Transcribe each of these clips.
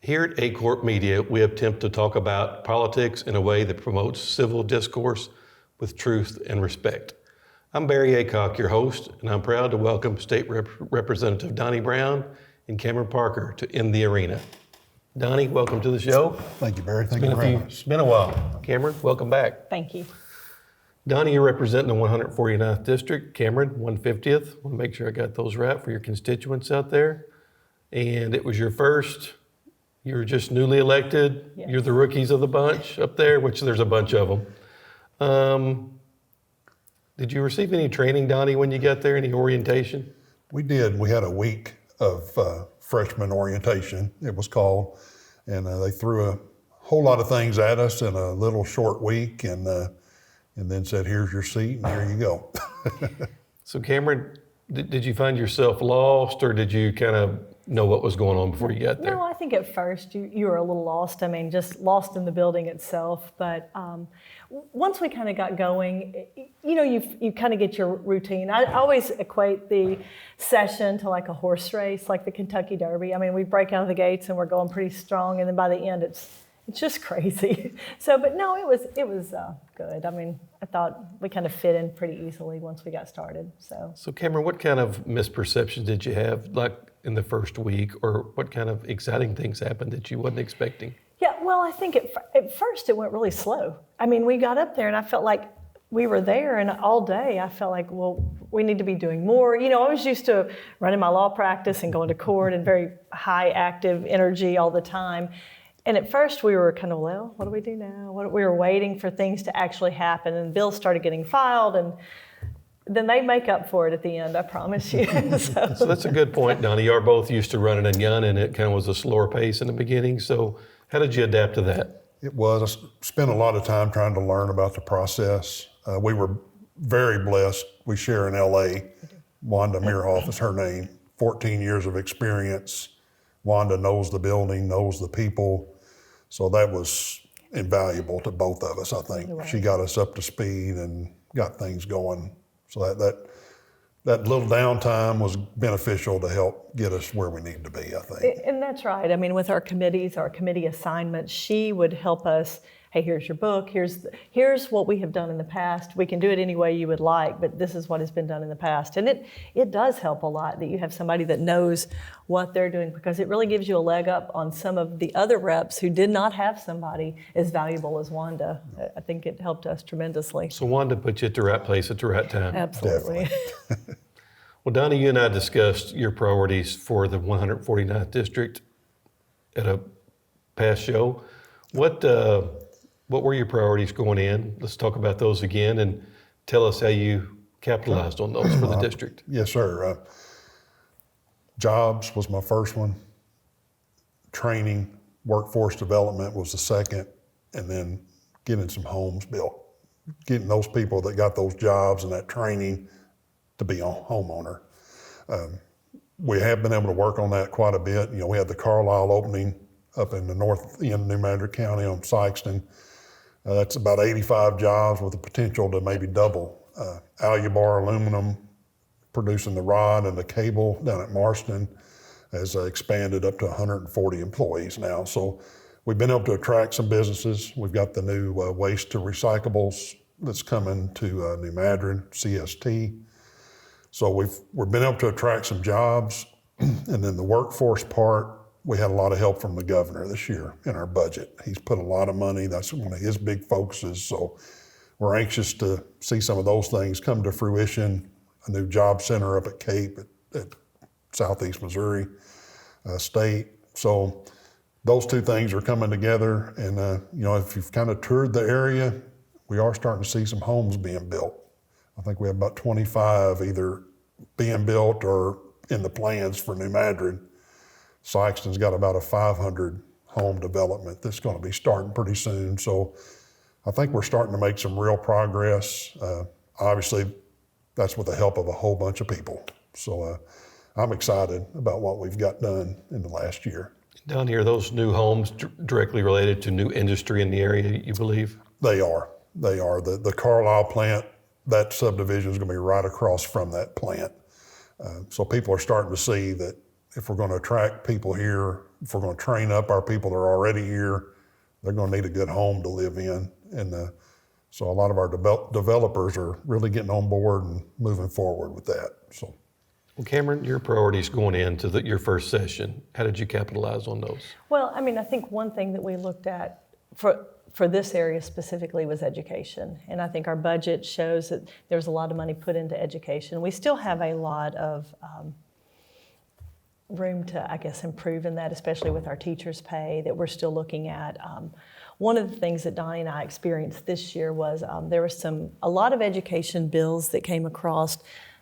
Here at Aycock Media, we attempt to talk about politics in a way that promotes civil discourse with truth and respect. I'm Barry Aycock, your host, and I'm proud to welcome State Representative Donnie Brown and Cameron Parker to In the Arena. Donnie, welcome to the show. Thank you, Barry. Thank you very much. It's been a while. Cameron, welcome back. Thank you. Donnie, you're representing the 149th District. Cameron, 150th. I want to make sure I got those right for your constituents out there. And it was your first, you're just newly elected. Yes. You're the rookies of the bunch up there, which there's a bunch of them. Did you receive any training, Donnie, when you got there, any orientation? We did. We had a week of freshman orientation, it was called. And they threw a whole lot of things at us in a little short week and then said, here's your seat and here you go. So Cameron, did you find yourself lost or did you kind of know what was going on before you got there? No, I think at first you were a little lost. I mean, just lost in the building itself. But once we kind of got going, you kind of get your routine. I always equate the session to like a horse race, like the Kentucky Derby. I mean, we break out of the gates and we're going pretty strong, and then by the end, it's just crazy. So, but no, it was good. I mean, I thought we kind of fit in pretty easily once we got started. So Cameron, what kind of misperceptions did you have, like in the first week, or what kind of exciting things happened that you wasn't expecting? Yeah, well, I think at first it went really slow. I mean, we got up there and I felt like we were there, and all day I felt like, well, we need to be doing more. I was used to running my law practice and going to court and very high active energy all the time. And at first we were kind of, well, what do we do now? We were waiting for things to actually happen, and bills started getting filed, and then they make up for it at the end, I promise you. So that's a good point, Donnie. You are both used to running and gunning, and it kind of was a slower pace in the beginning. So how did you adapt to that? It was. I spent a lot of time trying to learn about the process. We were very blessed. We share in LA. Wanda Meerhoff is her name. 14 years of experience. Wanda knows the building, knows the people. So that was invaluable to both of us, I think. Right. She got us up to speed and got things going. So that little downtime was beneficial to help get us where we need to be, I think. And that's right. I mean, with our committees, our committee assignments, she would help us. Hey, here's your book. Here's what we have done in the past. We can do it any way you would like, but this is what has been done in the past. And it does help a lot that you have somebody that knows what they're doing, because it really gives you a leg up on some of the other reps who did not have somebody as valuable as Wanda. I think it helped us tremendously. So Wanda put you at the right place at the right time. Absolutely. Well, Donnie, you and I discussed your priorities for the 149th District at a past show. What were your priorities going in? Let's talk about those again and tell us how you capitalized on those for the district. Yes, sir. Jobs was my first one. Training, workforce development was the second, and then getting some homes built. Getting those people that got those jobs and that training to be a homeowner. We have been able to work on that quite a bit. We had the Carlisle opening up in the north end of New Madrid County on Sykeston. That's about 85 jobs with the potential to maybe double. Alubar Aluminum, producing the rod and the cable down at Marston, has expanded up to 140 employees now. So we've been able to attract some businesses. We've got the new waste to recyclables that's coming to New Madrid, CST. So we've been able to attract some jobs. And then the workforce part, we had a lot of help from the governor this year in our budget. He's put a lot of money. That's one of his big focuses. So we're anxious to see some of those things come to fruition. A new job center up at Cape at Southeast Missouri State. So those two things are coming together. And if you've kind of toured the area, we are starting to see some homes being built. I think we have about 25 either being built or in the plans for New Madrid. Sykeston's got about a 500 home development that's going to be starting pretty soon. So I think we're starting to make some real progress. Obviously, that's with the help of a whole bunch of people. So I'm excited about what we've got done in the last year. Donnie, are those new homes directly related to new industry in the area, you believe? They are. The Carlisle plant, that subdivision is going to be right across from that plant. So people are starting to see that if we're going to attract people here, if we're going to train up our people that are already here, they're going to need a good home to live in. And so a lot of our developers are really getting on board and moving forward with that. So, Well, Cameron, your priorities going into your first session, how did you capitalize on those? Well, I mean, I think one thing that we looked at for this area specifically was education. And I think our budget shows that there's a lot of money put into education. We still have a lot of room to, I guess, improve in that, especially with our teachers' pay that we're still looking at. One of the things that Donnie and I experienced this year was there was a lot of education bills that came across,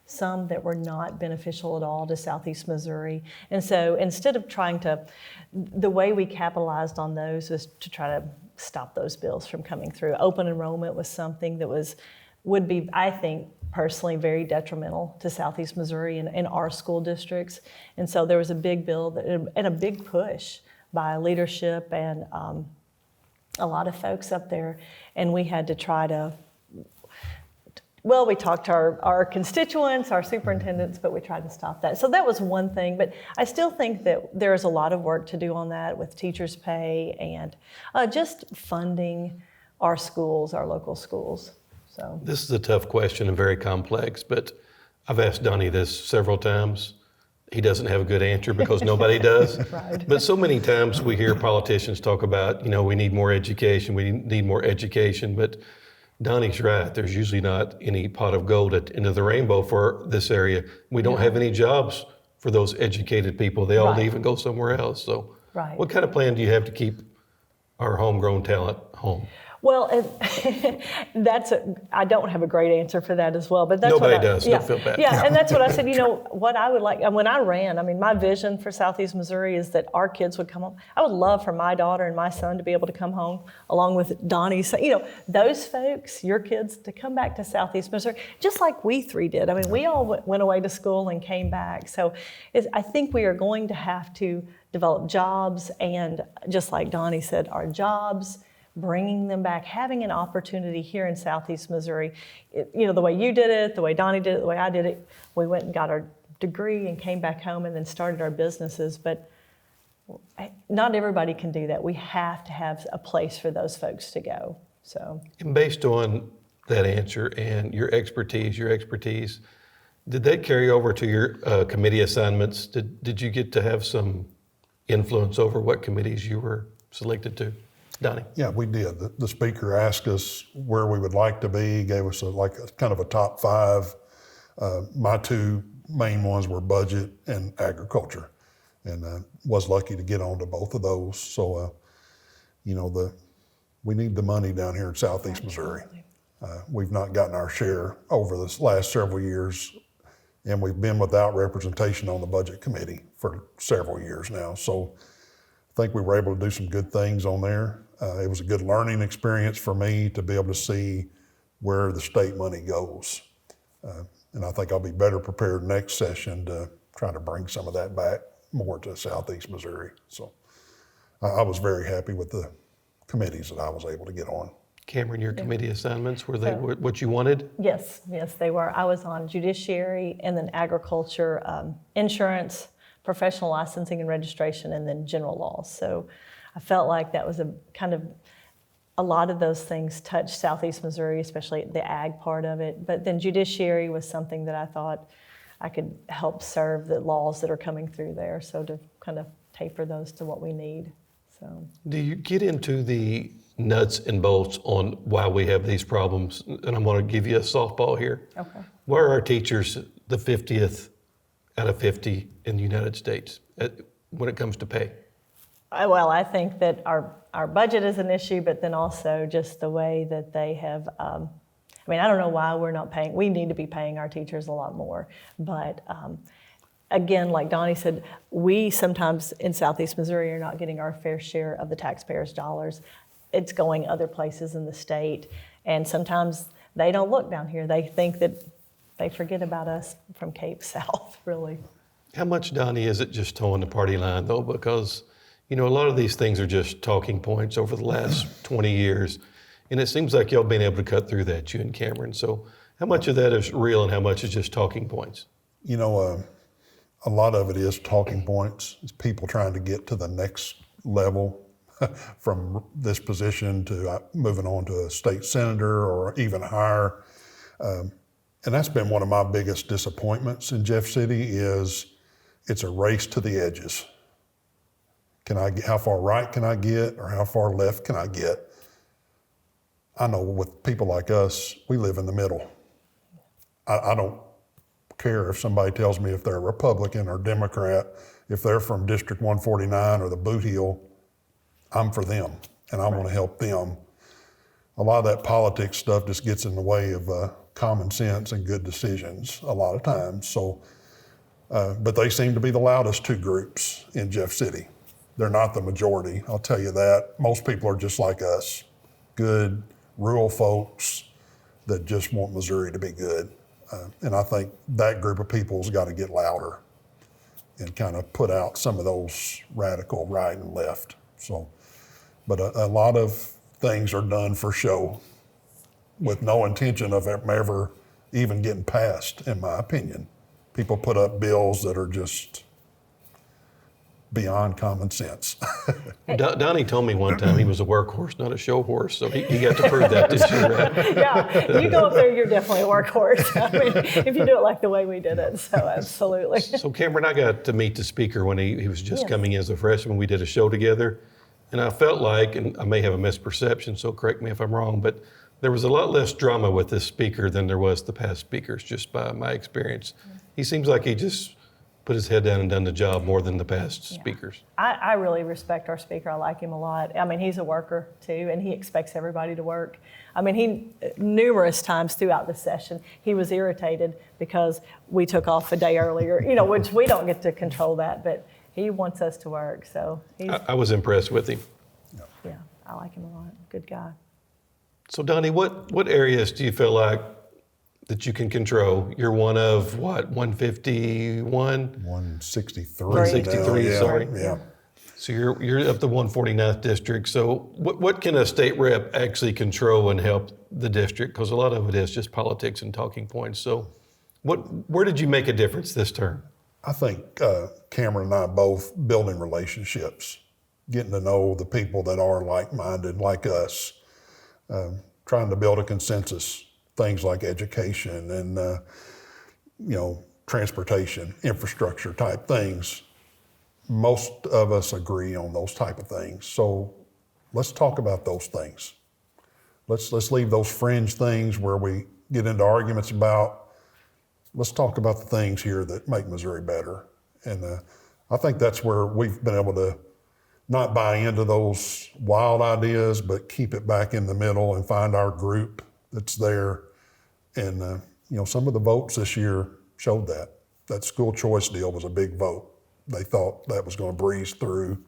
some that were not beneficial at all to Southeast Missouri. And so instead of the way we capitalized on those was to try to stop those bills from coming through. Open enrollment was something that would be, I think, personally very detrimental to Southeast Missouri and our school districts. And so there was a big bill and a big push by leadership and a lot of folks up there. And we had to try to, well, we talked to our constituents, our superintendents, but we tried to stop that. So that was one thing, but I still think that there's a lot of work to do on that with teachers' pay and just funding our schools, our local schools. So This is a tough question and very complex, but I've asked Donnie this several times. He doesn't have a good answer because nobody does. Right. But so many times we hear politicians talk about, we need more education, but Donnie's right. There's usually not any pot of gold at the end of the rainbow for this area. We don't have any jobs for those educated people. They all Right. leave and go somewhere else. So Right. what kind of plan do you have to keep our homegrown talent home? Well, I don't have a great answer for that as well, but that's Nobody what does. Yeah, Don't feel bad. Yeah, and that's what I said. What I would like, and when I ran, I mean, my vision for Southeast Missouri is that our kids would come home. I would love for my daughter and my son to be able to come home along with Donnie's. Those folks, your kids, to come back to Southeast Missouri, just like we three did. I mean, we all went away to school and came back. So I think we are going to have to develop jobs, and just like Donnie said, our jobs, bringing them back, having an opportunity here in Southeast Missouri. The way you did it, the way Donnie did it, the way I did it, we went and got our degree and came back home and then started our businesses. But not everybody can do that. We have to have a place for those folks to go. So, And based on that answer and your expertise, did that carry over to your committee assignments? Did you get to have some influence over what committees you were selected to? Donnie? yeah, we did. The speaker asked us where we would like to be, gave us a kind of a top 5. My 2 main ones were budget and agriculture, and was lucky to get onto both of those. So, we need the money down here in Southeast Missouri. We've not gotten our share over this last several years, and we've been without representation on the budget committee for several years now. So I think we were able to do some good things on there. It was a good learning experience for me to be able to see where the state money goes. And I think I'll be better prepared next session to try to bring some of that back more to Southeast Missouri. So I was very happy with the committees that I was able to get on. Cameron, your committee assignments, were they what you wanted? yes, they were. I was on judiciary and then agriculture, insurance, professional licensing and registration, and then general laws. So I felt like that was a lot of those things touched Southeast Missouri, especially the ag part of it. But then judiciary was something that I thought I could help serve the laws that are coming through there. So to kind of taper those to what we need. So Do you get into the nuts and bolts on why we have these problems? And I'm going to give you a softball here. okay. Why are our teachers the 50th out of 50 in the United States when it comes to pay? Well, I think that our budget is an issue, but then also just the way that they have, I don't know why we're not paying. We need to be paying our teachers a lot more. But again, like Donnie said, we sometimes in Southeast Missouri are not getting our fair share of the taxpayers' dollars. It's going other places in the state. And sometimes they don't look down here. They think that they forget about us from Cape South, really. How much, Donnie, is it just towing the party line, though? Because, a lot of these things are just talking points over the last 20 years. And it seems like y'all been able to cut through that, you and Cameron. So how much of that is real and how much is just talking points? a lot of it is talking points. It's people trying to get to the next level from this position to moving on to a state senator or even higher. And that's been one of my biggest disappointments in Jeff City is it's a race to the edges. How far right can I get or how far left can I get? I know with people like us, we live in the middle. I don't care if somebody tells me if they're Republican or Democrat, if they're from District 149 or the Boot Heel, I'm for them and I want to help them. A lot of that politics stuff just gets in the way of common sense and good decisions a lot of times. So, but they seem to be the loudest two groups in Jeff City. They're not the majority, I'll tell you that. Most people are just like us, good, rural folks that just want Missouri to be good. And I think that group of people's got to get louder and kind of put out some of those radical right and left. So, but a lot of things are done for show with no intention of ever even getting passed, in my opinion. People put up bills that are just beyond common sense. Donnie told me one time he was a workhorse, not a show horse, so he got to prove that this year, right? Yeah, you go up there, you're definitely a workhorse. I mean, if you do it like the way we did it, so absolutely. So Cameron, I got to meet the speaker when he was just coming in as a freshman. We did a show together, and I felt like, and I may have a misperception, so correct me if I'm wrong, but there was a lot less drama with this speaker than there was the past speakers, just by my experience. He seems like he just put his head down and done the job more than the past speakers. I really respect our speaker. I like him a lot. I mean, he's a worker too, and he expects everybody to work. I mean, numerous times throughout the session, he was irritated because we took off a day earlier, which we don't get to control that, but he wants us to work, so I was impressed with him. Yeah, I like him a lot. Good guy. So Donnie, what areas do you feel like that you can control? You're one of what, 151? 163. 163, now. sorry. Yeah. So you're up the 149th district. So what can a state rep actually control and help the district? Because a lot of it is just politics and talking points. So where did you make a difference this term? I think Cameron and I both building relationships, getting to know the people that are like-minded, like us, trying to build a consensus. Things like education and transportation, infrastructure type things. Most of us agree on those type of things. So let's talk about those things. Let's leave those fringe things where we get into arguments about. Let's talk about the things here that make Missouri better. And I think that's where we've been able to not buy into those wild ideas, but keep it back in the middle and find our group that's there. And some of the votes this year showed that. That school choice deal was a big vote. They thought that was going to breeze through.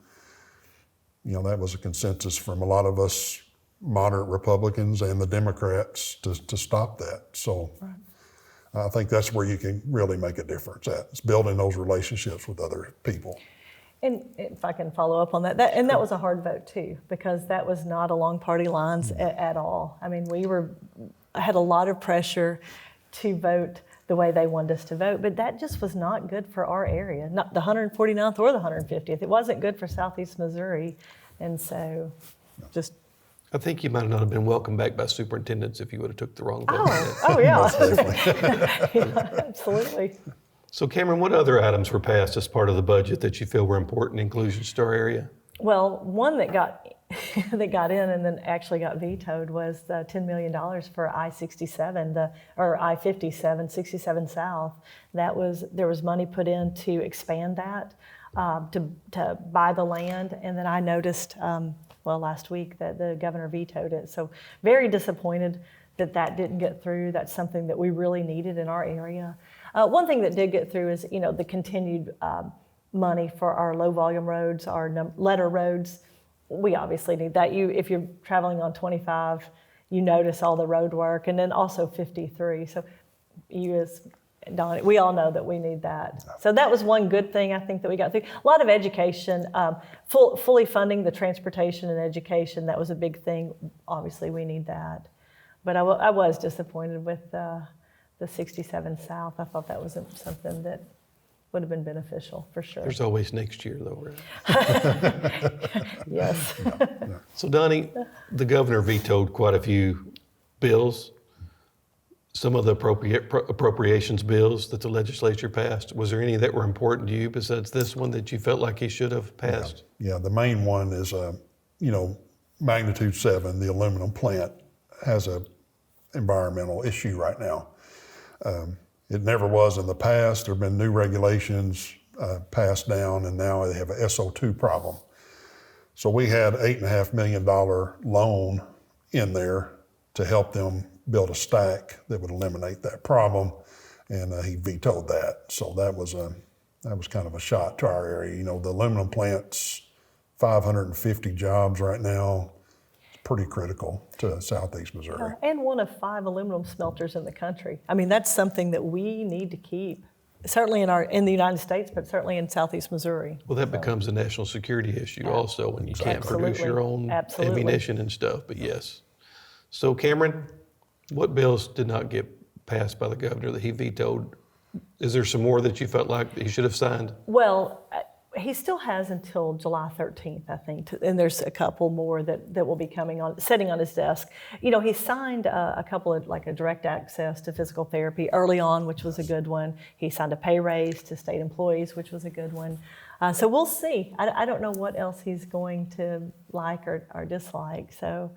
That was a consensus from a lot of us moderate Republicans and the Democrats to stop that. So I think that's where you can really make a difference at. It's building those relationships with other people. And if I can follow up on that was a hard vote too, because that was not along party lines at all. I mean, I had a lot of pressure to vote the way they wanted us to vote, but that just was not good for our area, not the 149th or the 150th. It wasn't good for Southeast Missouri, and so just. I think you might not have been welcomed back by superintendents if you would have took the wrong vote. Yeah. Yeah, absolutely. So Cameron, what other items were passed as part of the budget that you feel were important inclusions to our area? Well, one that got in and then actually got vetoed was the $10 million for I-67, or I-57, 67 South. There was money put in to expand that, to buy the land, and then I noticed, last week that the governor vetoed it. So very disappointed that didn't get through. That's something that we really needed in our area. One thing that did get through is, the continued money for our low volume roads, our letter roads. We obviously need that. If you're traveling on 25, you notice all the road work, and then also 53. So you as Donnie, we all know that we need that. So that was one good thing I think that we got through. A lot of education, fully funding the transportation and education, that was a big thing. Obviously we need that. But I was disappointed with the 67 South. I thought that was something that would have been beneficial for sure. There's always next year, though, right? Yes. So, Donnie, the governor vetoed quite a few bills. Some of the appropriations bills that the legislature passed. Was there any that were important to you besides this one that you felt like he should have passed? Yeah, the main one is, magnitude 7, the aluminum plant has a environmental issue right now. It never was in the past. There have been new regulations passed down, and now they have a SO2 problem. So we had $8.5 million loan in there to help them build a stack that would eliminate that problem, and he vetoed that. So that was kind of a shot to our area. The aluminum plant's 550 jobs right now. It's pretty critical to Southeast Missouri. And one of 5 aluminum smelters in the country. I mean, that's something that we need to keep, certainly in the United States, but certainly in Southeast Missouri. Well, that becomes a national security issue also when you can't produce your own Absolutely. ammunition and stuff, but yes. So Cameron, what bills did not get passed by the governor that he vetoed? Is there some more that you felt like he should have signed? Well, he still has until July 13th, I think, and there's a couple more that will be sitting on his desk. He signed a couple of, like a direct access to physical therapy early on, which was a good one. He signed a pay raise to state employees, which was a good one. So we'll see. I don't know what else he's going to like or dislike. So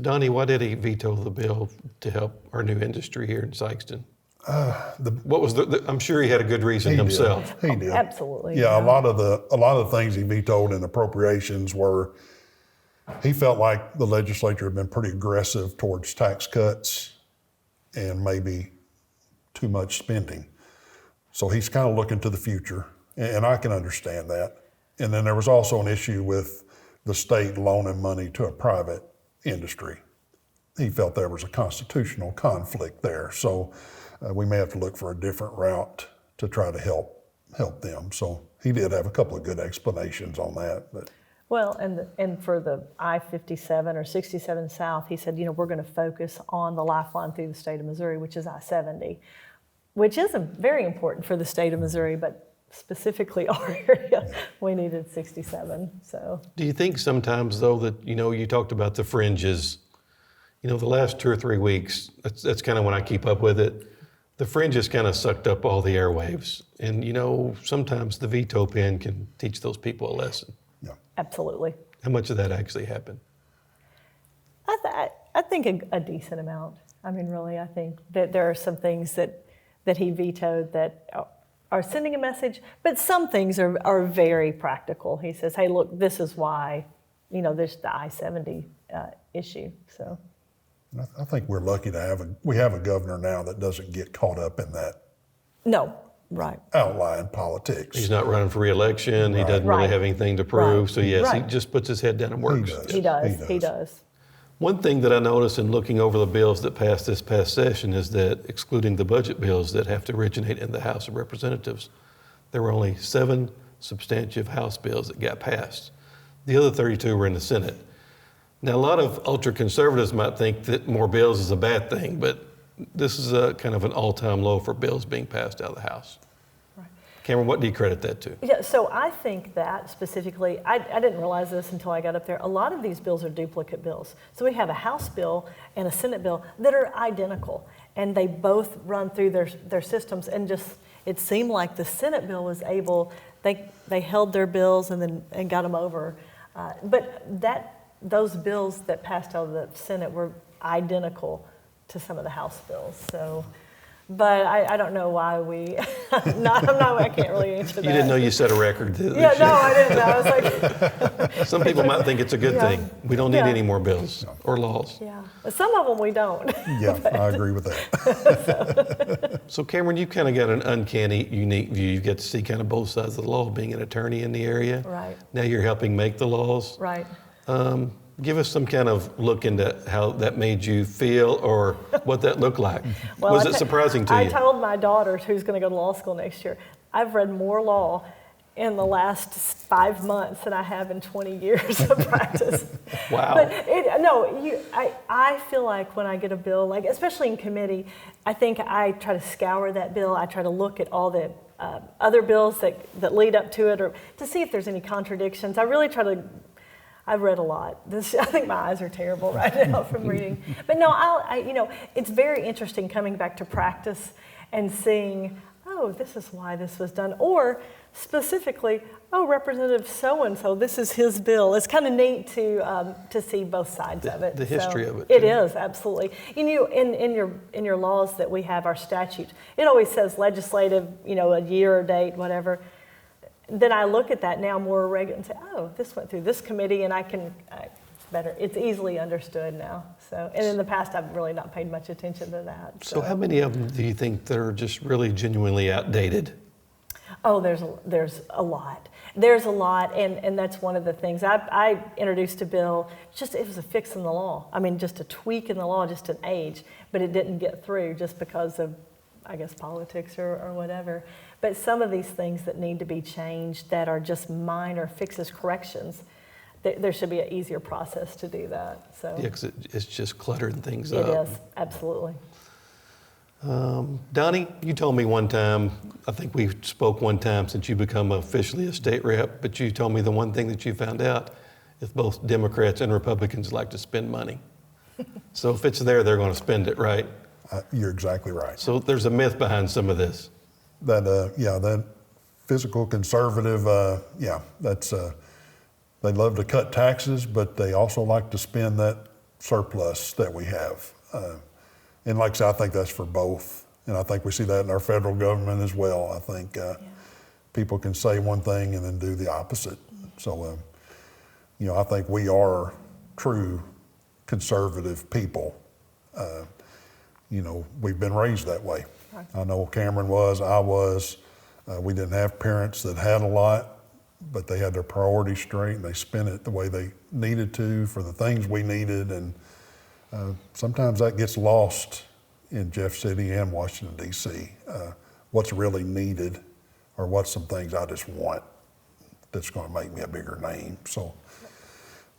Donnie, why did he veto the bill to help our new industry here in Sikeston? What was I'm sure he had a good reason himself. He did. Absolutely. Yeah, a lot of the things he vetoed in appropriations were, he felt like the legislature had been pretty aggressive towards tax cuts and maybe too much spending. So he's kind of looking to the future, and I can understand that. And then there was also an issue with the state loaning money to a private industry. He felt there was a constitutional conflict there. So we may have to look for a different route to try to help them. So he did have a couple of good explanations on that. But. Well, and for the I-57 or 67 South, he said, we're going to focus on the lifeline through the state of Missouri, which is I-70, which is very important for the state of Missouri, but specifically our area, we needed 67. So. Do you think sometimes, though, that, you talked about the fringes, the last 2 or 3 weeks, that's kind of when I keep up with it, the fringes kind of sucked up all the airwaves. And, sometimes the veto pen can teach those people a lesson. Yeah. Absolutely. How much of that actually happened? I think a decent amount. I mean, really, I think that there are some things that he vetoed that are sending a message, but some things are very practical. He says, hey, look, this is why, there's the I-70 issue, so. I think we're lucky to we have a governor now that doesn't get caught up in that. No, right. Outline politics. He's not running for re-election. Right. He doesn't really have anything to prove. Right. So yes, he just puts his head down and works. He does. One thing that I noticed in looking over the bills that passed this past session is that, excluding the budget bills that have to originate in the House of Representatives, there were only 7 substantive House bills that got passed. The other 32 were in the Senate. Now, a lot of ultra-conservatives might think that more bills is a bad thing, but this is a kind of an all-time low for bills being passed out of the House. Right. Cameron, what do you credit that to? Yeah, so I think that specifically, I didn't realize this until I got up there, a lot of these bills are duplicate bills. So we have a House bill and a Senate bill that are identical, and they both run through their systems, and just, it seemed like the Senate bill was able, they held their bills and got them over. But those bills that passed out of the Senate were identical to some of the House bills. So, but I don't know why I can't really answer that. You didn't know you set a record. Yeah, no, I didn't know. I was like, some people might think it's a good thing. We don't need any more bills or laws. Yeah, but some of them we don't. Yeah, I agree with that. So Cameron, you kind of got an uncanny, unique view. You get to see kind of both sides of the law, being an attorney in the area. Right. Now you're helping make the laws. Right. Give us some kind of look into how that made you feel or what that looked like. Well, was it surprising to you? I told my daughter, who's going to go to law school next year, I've read more law in the last 5 months than I have in 20 years of practice. Wow. But I feel like when I get a bill, like especially in committee, I think I try to scour that bill. I try to look at all the other bills that lead up to it, or to see if there's any contradictions. I really try to. I've read a lot. I think my eyes are terrible right now from reading. But no, it's very interesting coming back to practice and seeing, oh, this is why this was done, or specifically, oh, Representative so-and-so, this is his bill. It's kind of neat to see both sides of it. The history of it. It is, absolutely. In your laws that we have, our statutes, it always says legislative, a year or date, whatever. Then I look at that now more regular and say, oh, this went through this committee, and it's easily understood now. So, and in the past, I've really not paid much attention to that. So how many of them do you think that are just really genuinely outdated? Oh, there's a lot. There's a lot, and that's one of the things. I introduced a bill, it was a fix in the law. I mean, just a tweak in the law, just an age, but it didn't get through just because of, I guess, politics or whatever. But some of these things that need to be changed that are just minor fixes, corrections, there should be an easier process to do that. So Yeah, because it's just cluttering things it up. is, absolutely. Donnie, you told me one time, I think we spoke one time since you become officially a state rep, but you told me the one thing that you found out is both Democrats and Republicans like to spend money. So if it's there, they're going to spend it, right? You're exactly right. So there's a myth behind some of this. That fiscal conservative, they love to cut taxes, but they also like to spend that surplus that we have. And like I said, I think that's for both. And I think we see that in our federal government as well. I think people can say one thing and then do the opposite. So, I think we are true conservative people. We've been raised that way. Right. I know Cameron was, I was. We didn't have parents that had a lot, but they had their priorities straight and they spent it the way they needed to for the things we needed. And sometimes that gets lost in Jeff City and Washington, D.C. What's really needed, or what's some things I just want that's going to make me a bigger name. So,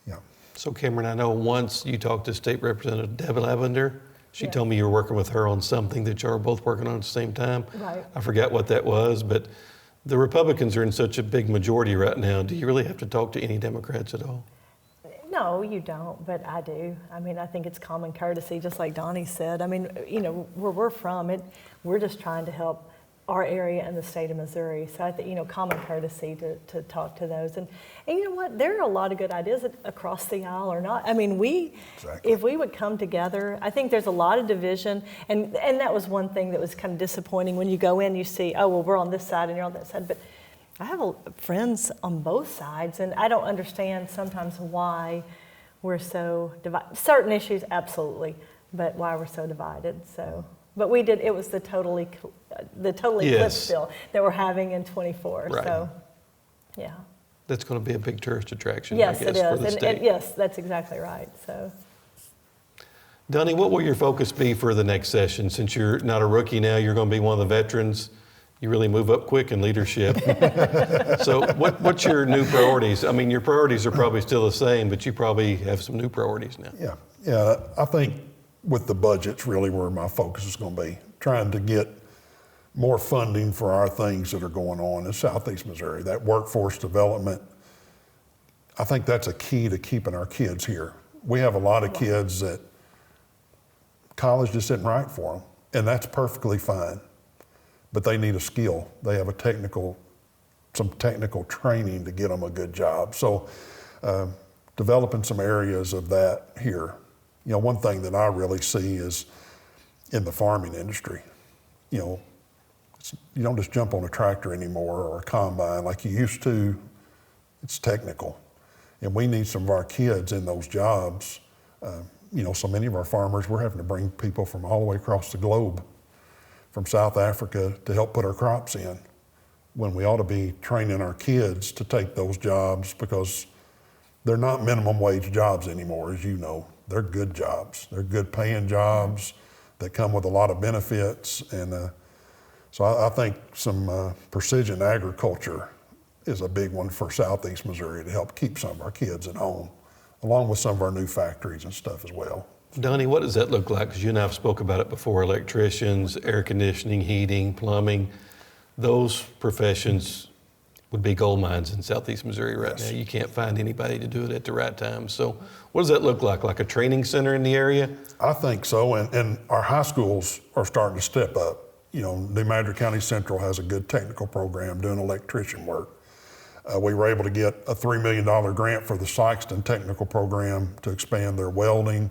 yeah. So Cameron, I know once you talked to State Representative Deb Lavender. She told me you were working with her on something that you are both working on at the same time. Right. I forgot what that was, but the Republicans are in such a big majority right now. Do you really have to talk to any Democrats at all? No, you don't, but I do. I mean, I think it's common courtesy, just like Donnie said. I mean, where we're from, we're just trying to help our area and the state of Missouri. So I think, common courtesy to talk to those. And you know what? There are a lot of good ideas across the aisle or not. I mean, Exactly. If we would come together, I think there's a lot of division. And that was one thing that was kind of disappointing. When you go in, you see, oh, well, we're on this side and you're on that side. But I have friends on both sides, and I don't understand sometimes why we're so divided. Certain issues, absolutely, but why we're so divided. So, but we did. It was the totally eclipse bill that we're having in 24. Right. So, yeah. That's going to be a big tourist attraction, Yes, I guess, it is. for the state. And yes, that's exactly right. So, Donnie, what will your focus be for the next session? Since you're not a rookie now, you're going to be one of the veterans. You really move up quick in leadership. So what's your new priorities? I mean, your priorities are probably still the same, but you probably have some new priorities now. Yeah. I think with the budget's really where my focus is going to be, trying to get more funding for our things that are going on in Southeast Missouri, that workforce development. I think that's a key to keeping our kids here. We have a lot of kids that college just isn't right for them, and that's perfectly fine. But they need a skill. They have some technical training to get them a good job. So developing some areas of that here. One thing that I really see is in the farming industry. You don't just jump on a tractor anymore or a combine like you used to. It's technical. And we need some of our kids in those jobs. So many of our farmers, we're having to bring people from all the way across the globe, from South Africa, to help put our crops in, when we ought to be training our kids to take those jobs, because they're not minimum wage jobs anymore, as you know. They're good jobs. They're good paying jobs that come with a lot of benefits. And so I think some precision agriculture is a big one for Southeast Missouri to help keep some of our kids at home, along with some of our new factories and stuff as well. Donnie, what does that look like? Because you and I have spoke about it before, electricians, air conditioning, heating, plumbing, those professions would be gold mines in Southeast Missouri right now. You can't find anybody to do it at the right time. So what does that look like a training center in the area? I think so, and our high schools are starting to step up. You know, New Madrid County Central has a good technical program doing electrician work. We were able to get a $3 million grant for the Sykeston technical program to expand their welding,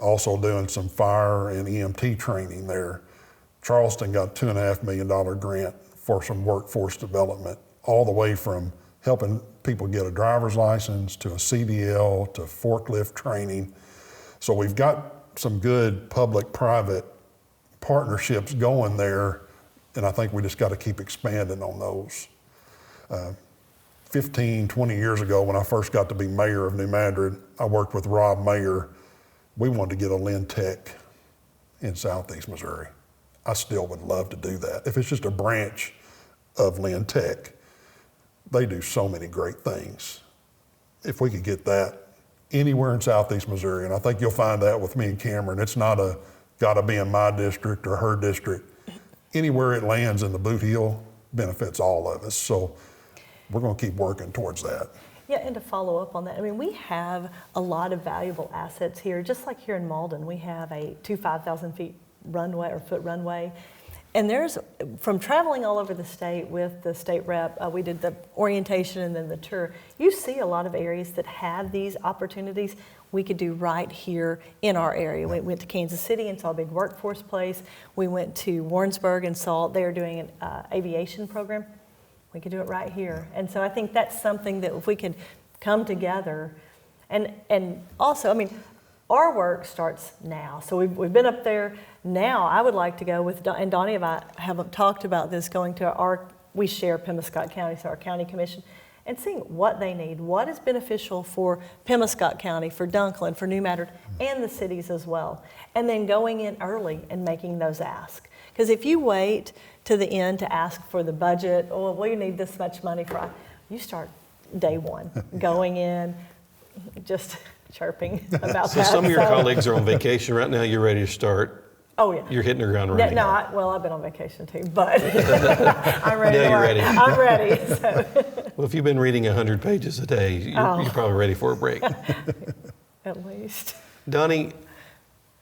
also doing some fire and EMT training there. Charleston got a $2.5 million grant for some workforce development, all the way from helping people get a driver's license to a CDL to forklift training. So we've got some good public-private partnerships going there, and I think we just got to keep expanding on those. 15, 20 years ago, when I first got to be mayor of New Madrid, I worked with Rob Mayer. We wanted to get a Lynn Tech in Southeast Missouri. I still would love to do that. If it's just a branch of Lynn Tech, they do so many great things. If we could get that anywhere in Southeast Missouri, and I think you'll find that with me and Cameron, it's not a gotta be in my district or her district. Anywhere it lands in the boot heel benefits all of us. So we're gonna keep working towards that. Yeah, and to follow up on that, I mean, we have a lot of valuable assets here. Just like here in Malden, we have a 5,000 feet runway or foot runway. And there's, from traveling all over the state with the state rep, we did the orientation and then the tour, you see a lot of areas that have these opportunities we could do right here in our area. We went to Kansas City and saw a big workforce place. We went to Warrensburg and saw they were doing an aviation program. We could do it right here. And so I think that's something that if we could come together, and also, I mean, our work starts now. So we've been up there. Now I would like to go with, and Donnie and I have talked about this, going to we share Pemiscot County, so our county commission, and seeing what they need, what is beneficial for Pemiscot County, for Dunklin, for New Madrid, and the cities as well. And then going in early and making those asks. Because if you wait to the end to ask for the budget, or well, you need this much money for, you start day one, going in, just chirping about that. So some of your colleagues are on vacation right now. You're ready to start. Oh, yeah. You're hitting the ground running. No, I've been on vacation too, but I'm ready. Now you're ready. I'm ready. So. Well, if you've been reading 100 pages a day, you're probably ready for a break. At least. Donnie,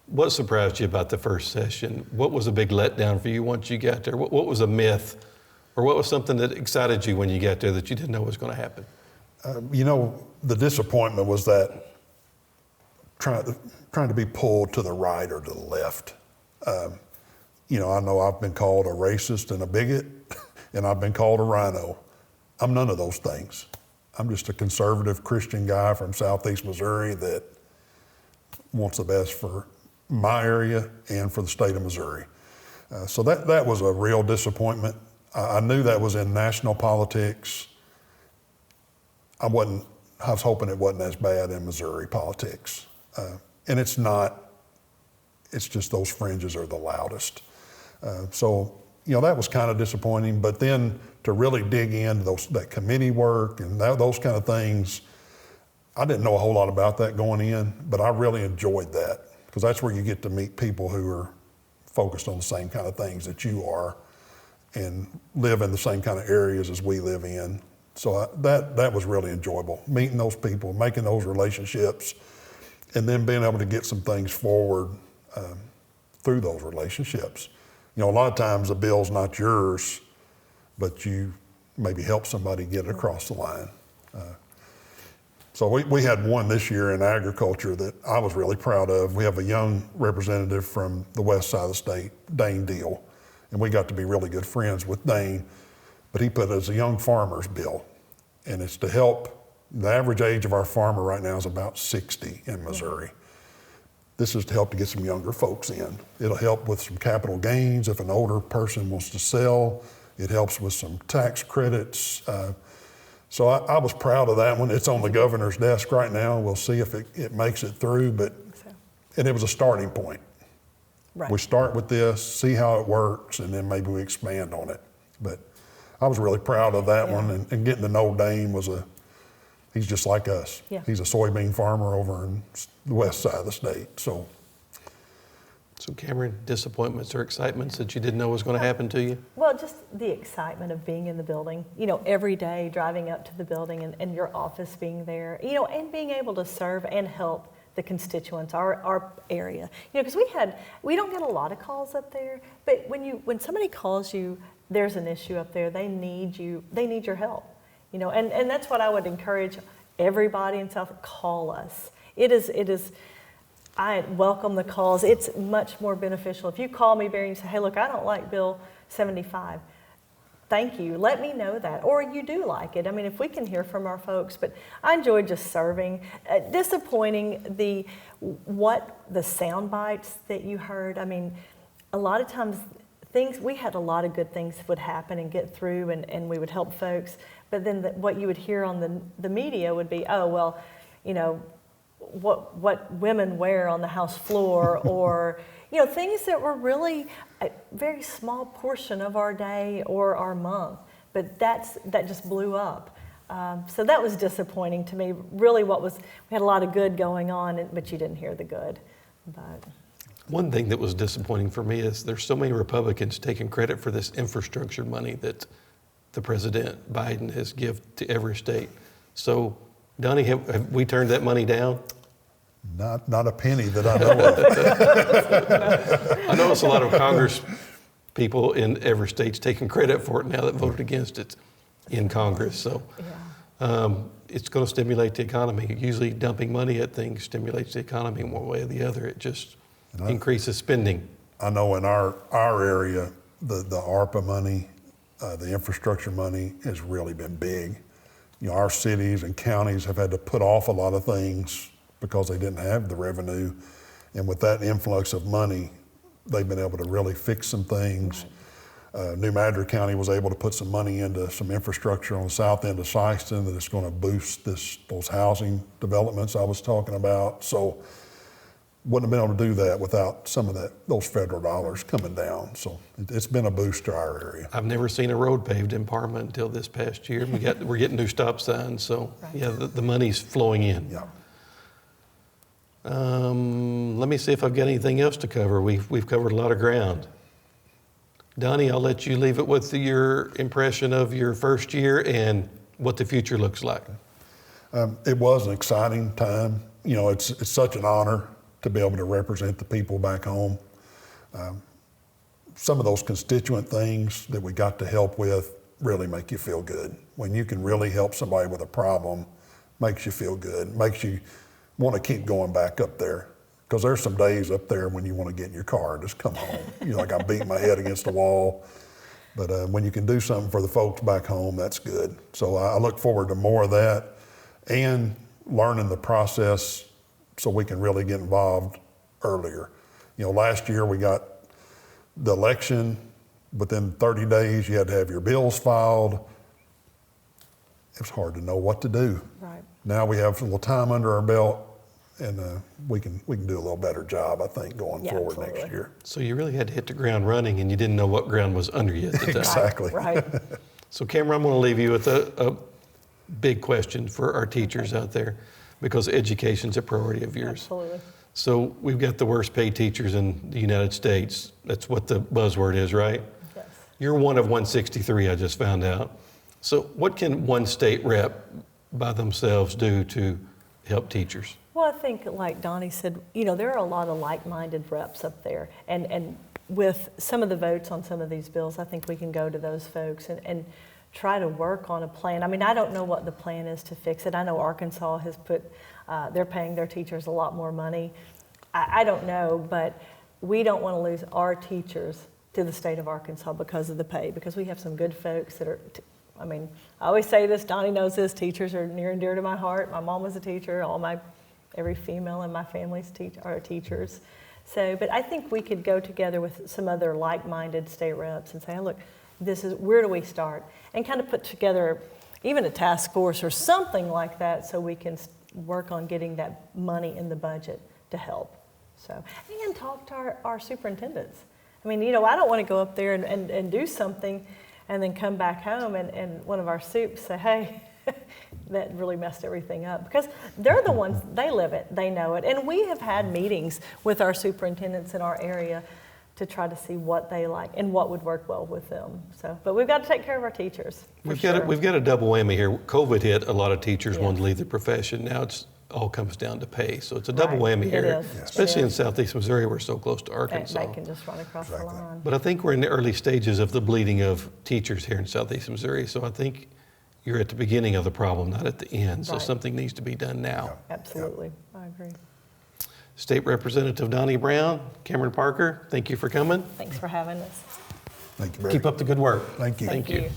what surprised you about the first session? What was a big letdown for you once you got there? What was a myth, or what was something that excited you when you got there that you didn't know was going to happen? You know, the disappointment was that trying to be pulled to the right or to the left. You know I've been called a racist and a bigot, and I've been called a rhino. I'm none of those things. I'm just a conservative Christian guy from Southeast Missouri that wants the best for my area and for the state of Missouri. So that was a real disappointment. I knew that was in national politics. I was hoping it wasn't as bad in Missouri politics. And it's not. It's just those fringes are the loudest. So, you know, that was kind of disappointing. But then to really dig into that committee work and those kind of things, I didn't know a whole lot about that going in, but I really enjoyed that, because that's where you get to meet people who are focused on the same kind of things that you are and live in the same kind of areas as we live in. So that was really enjoyable, meeting those people, making those relationships, and then being able to get some things forward through those relationships. You know, a lot of times the bill's not yours, but you maybe help somebody get across the line. So we had one this year in agriculture that I was really proud of. We have a young representative from the west side of the state, Dane Deal, and we got to be really good friends with Dane, but he put it as a young farmer's bill, and it's to help. The average age of our farmer right now is about 60 in Missouri. This is to help to get some younger folks in. It'll help with some capital gains if an older person wants to sell. It helps with some tax credits. So I was proud of that one. It's on the governor's desk right now. We'll see if it makes it through, and it was a starting point. Right. We start with this, see how it works, and then maybe we expand on it. But I was really proud of that Yeah. one, and getting to know Dane he's just like us. Yeah. He's a soybean farmer over in the west side of the state. So Cameron, disappointments or excitements that you didn't know was going to happen to you? Well, just the excitement of being in the building, every day driving up to the building and your office being there, and being able to serve and help the constituents, our area. Because we don't get a lot of calls up there, but when somebody calls you, there's an issue up there, they need your help. And that's what I would encourage everybody in South, call us. It is I welcome the calls. It's much more beneficial. If you call me, Barry, and you say, hey, look, I don't like Bill 75. Thank you. Let me know that. Or you do like it. I mean, if we can hear from our folks. But I enjoyed just serving. Disappointing, the sound bites that you heard. I mean, a lot of times we had a lot of good things would happen and get through, and we would help folks. But then what you would hear on the media would be, oh, well, what women wear on the House floor, or things that were really a very small portion of our day or our month, but that just blew up. So that was disappointing to me. Really, we had a lot of good going on, but you didn't hear the good. But one thing that was disappointing for me is there's so many Republicans taking credit for this infrastructure money that the President Biden has given to every state. So, Donnie, have we turned that money down? not a penny that I know of. I notice a lot of Congress people in every state's taking credit for it now that voted against it in Congress. So it's going to stimulate the economy. Usually dumping money at things stimulates the economy one way or the other. It just increases spending. I know in our area, the ARPA money, the infrastructure money has really been big. Our cities and counties have had to put off a lot of things because they didn't have the revenue. And with that influx of money, they've been able to really fix some things. Right. New Madrid County was able to put some money into some infrastructure on the south end of Sykeston that is going to boost those housing developments I was talking about. So wouldn't have been able to do that without some of those federal dollars coming down. So it's been a boost to our area. I've never seen a road paved in Parma until this past year. We're getting new stop signs, so right. Yeah, the money's flowing in. Yeah. Let me see if I've got anything else to cover. We've covered a lot of ground. Donnie, I'll let you leave it with your impression of your first year and what the future looks like. It was an exciting time. It's such an honor to be able to represent the people back home. Some of those constituent things that we got to help with really make you feel good. When you can really help somebody with a problem, makes you feel good, makes you want to keep going back up there. Because there's some days up there when you want to get in your car and just come home. Like I'm beating my head against the wall. But when you can do something for the folks back home, that's good. So I look forward to more of that and learning the process so we can really get involved earlier. Last year we got the election. Within 30 days, you had to have your bills filed. It was hard to know what to do. right. Now we have a little time under our belt, and we can do a little better job, I think, going forward absolutely. next year. So you really had to hit the ground running, and you didn't know what ground was under you at the time. Exactly. Right. So Cameron, I'm going to leave you with a big question for our teachers out there, because education's a priority of yours. Absolutely. So we've got the worst paid teachers in the United States. That's what the buzzword is, right? Yes. You're one of 163, I just found out. So what can one state rep by themselves do to help teachers? Well, I think, like Donnie said, there are a lot of like-minded reps up there. And with some of the votes on some of these bills, I think we can go to those folks and try to work on a plan. I mean, I don't know what the plan is to fix it. I know Arkansas has they're paying their teachers a lot more money. I don't know, but we don't want to lose our teachers to the state of Arkansas because of the pay, because we have some good folks that are, I always say this, Donnie knows this, teachers are near and dear to my heart. My mom was a teacher, every female in my family's are teachers. So, but I think we could go together with some other like-minded state reps and say, look, where do we start? And kind of put together even a task force or something like that so we can work on getting that money in the budget to help. So, and talk to our superintendents. I don't want to go up there and do something and then come back home and one of our soups say, hey, that really messed everything up. Because they're the ones, they live it, they know it. And we have had meetings with our superintendents in our area to try to see what they like and what would work well with them. So, but we've got to take care of our teachers. We've got a double whammy here. COVID hit, a lot of teachers wanted to leave the profession. Now it's all comes down to pay. So it's a double whammy here, is. especially It in is. Southeast Missouri. We're so close to Arkansas. They can just run across the line. But I think we're in the early stages of the bleeding of teachers here in Southeast Missouri. So I think you're at the beginning of the problem, not at the end. So Right. something needs to be done now. Absolutely, I agree. State Representative Donnie Brown, Cameron Parker, thank you for coming. Thanks for having us. Thank you, Barry. Keep up the good work. Thank you. Thank you.